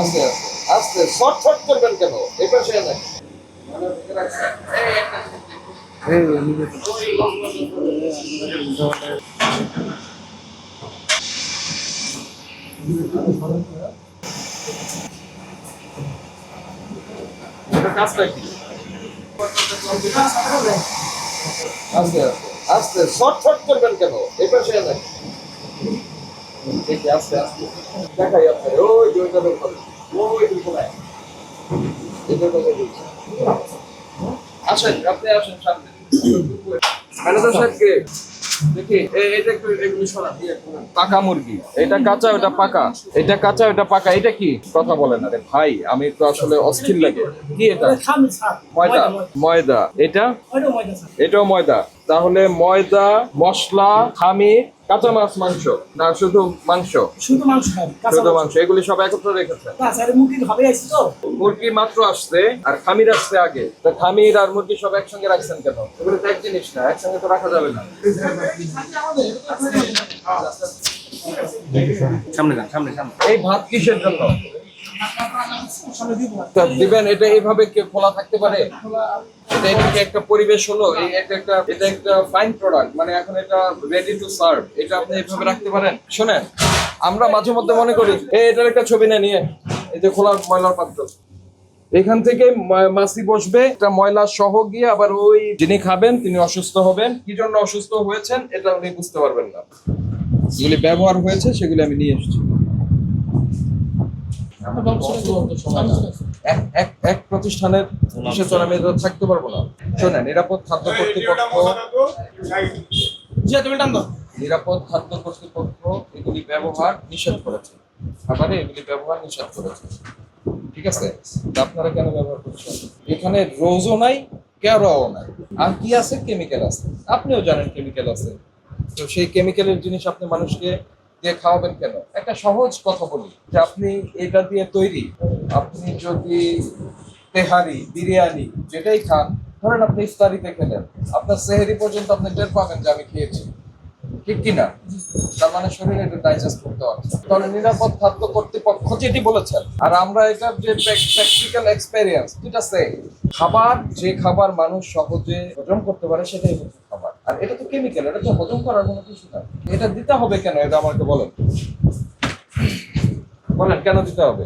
আস্তে আস্তে আস্তে শর্ট করবেন কেন? এই পাশে না কাজটা কি? আস্তে আস্তে আস্তে শর্ট করবেন কেন? এই পাশে না দেখি আস্তে আস্তে দেখাই আপনার ওই যে ওইটা বের করেন। ওই দুটো নাই এটা কথা বলছি। আসেন আপনি আসেন সামনে ম্যানেজার সাহেবকে দেখি এটা একটু এগুলি সরান পাকা মুরগি এটা কাঁচা ওটা পাকা এটা কাঁচা ওটা পাকা এটা কি কথা বলেন আরে ভাই আমি তো আসলে অস্থির লাগে কি এটা ময়দা ময়দা এটা এটাও ময়দা তাহলে ময়দা মশলা খামির কাঁচা মাছ মাংস না শুধু মাংস শুধু মাংস খাবে শুধু মাংস এগুলি সব একত্রে রেখেছে মুরগি হবে আসছে তো মুরগি মাত্র আসছে আর খামির আসছে আগে তো খামির আর মুরগি সব একসঙ্গে রাখছেন কেন এগুলো তো এক জিনিস না একসঙ্গে তো রাখা যাবে না সামনে যান সামনে সামনে এই ভাত কিসের জন্য তা দিবেন এটা এইভাবে কি খোলা থাকতে পারে এটা কি একটা পরিবেশ হলো এই এটা একটা ফাইন প্রোডাক্ট মানে এখন এটা রেডি টু সার্ভ এটা আপনি এইভাবে রাখতে পারেন শুনেন আমরা মাঝে মধ্যে মনে করি এটার একটা ছবি নিয়ে এই যে খোলা ময়লার পাত্র এখান থেকে মাছি বসবে একটা ময়লা সহ গিয়ে আবার ওই যিনি খাবেন তিনি অসুস্থ হবেন কি জন্য অসুস্থ হয়েছেন এটা উনি বুঝতে পারবেন না যেগুলি ব্যবহার হয়েছে সেগুলি আমি নিয়ে এসেছি এক প্রতিষ্ঠানের বিশেষণ আমি থাকতে পারবো না শোনেন নিরাপদ খাদ্য কর্তৃপক্ষ নিরাপদ খাদ্য কর্তৃপক্ষ এগুলি ব্যবহার নিষেধ করেছে খাবারে এগুলি ব্যবহার নিষেধ করেছে ঠিক আছে আপনারা কেন ব্যবহার করছেন এখানে রোজও নাই কেরাও নাই আর কি আছে কেমিক্যাল আছে আপনিও জানেন কেমিক্যাল আছে তো সেই কেমিক্যালের জিনিস আপনি মানুষকে দিয়ে খাওয়াবেন কেন একটা সহজ কথা বলি যে আপনি এটা দিয়ে তৈরি আপনি যদি তেহারি বিরিয়ানি যেটাই খান ধরেন আপনি ইফতারিতে খেলেন আপনার সেহরি পর্যন্ত আপনি টের পাবেন যে আমি খেয়েছি ঠিক কিনা তার মানে শরীরে এটা ডাইজেস্ট করতে পারছে তাহলে নিরাপদ খাদ্য কর্তৃপক্ষ যেটি বলেছেন আর আমরা এটার যে প্র্যাকটিক্যাল এক্সপেরিয়েন্স যেটা সে খাবার যে খাবার মানুষ সহজে হজম করতে পারে সেটাই হচ্ছে খাবার আর এটা তো কেমিক্যাল এটা তো হজম করার কোনো কিছু না এটা দিতে হবে কেন এটা আমাকে বলেন বলেন কেন দিতে হবে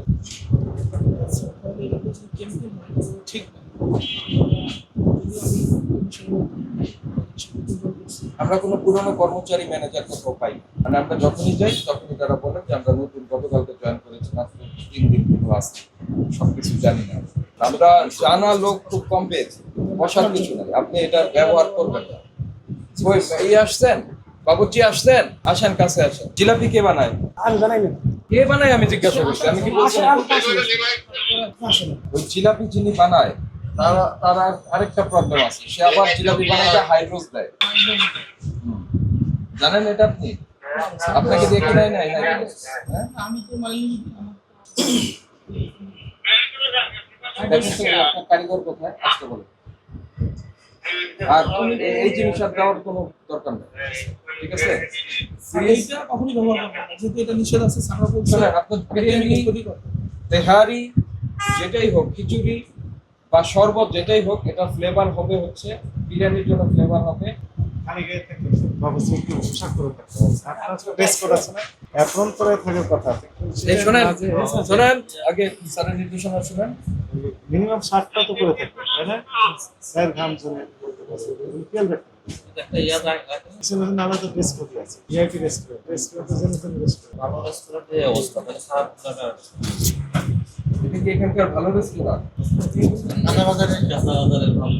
ঠিক আমরা কোনো পুরনো কর্মচারী ম্যানেজার কোথাও পাই মানে আমরা যখনই যাই তখনই তারা বলেন যে আমরা নতুন গতকালকে জয়েন করেছি মাত্র 3 দিন কিন্তু আসছি সবকিছু জানি না আমরা জানা লোক খুব কম পেয়েছি বসার কিছু নাই আপনি এটা ব্যবহার করবেন না ওই এই আসছেন বাবুজি আসছেন আসেন কাছে আসেন জিলাপি কে বানায় আমি জানাই না কে বানায় আমি জিজ্ঞাসা করছি আমি কি বলছি ওই জিলাপি যিনি বানায় তার আরেকটা প্রবলেম আছে সে আবার জিলাপি বানাতে হাইড্রোজ দেয় জানেন এটা আপনি আপনাকে দিয়ে কিনাই নাই আমি তো মানে আপনার কারিগর কোথায় আসতে বলে আর এই জিনিসটা দেওয়ার কোনো দরকার নেই ঠিক আছে এইটা কখনই ব্যবহার করবেন না যেহেতু এটা নিষেধ আছে সারা বলছে আপনার বিরিয়ানি তেহারি যেটাই হোক খিচুড়ি বা শরবত যেটাই হোক এটা ফ্লেভার হবে হচ্ছে বিরিয়ানির জন্য ফ্লেভার হবে শোনেন আগে স্যারের নির্দেশনা শুনেন মিনিমাম 60টা তো করে থাকবে তাই না স্যার ঘাম চলে আলাদা ড্রেস কোড আছে ভিআইপি রেস্টুরেন্ট ভালো রেস্টুরেন্টের অবস্থা মানে খারাপ জায়গা এটা কি এখানকার ভালো রেস্টুরেন্ট কাঁচা বাজারের ভালো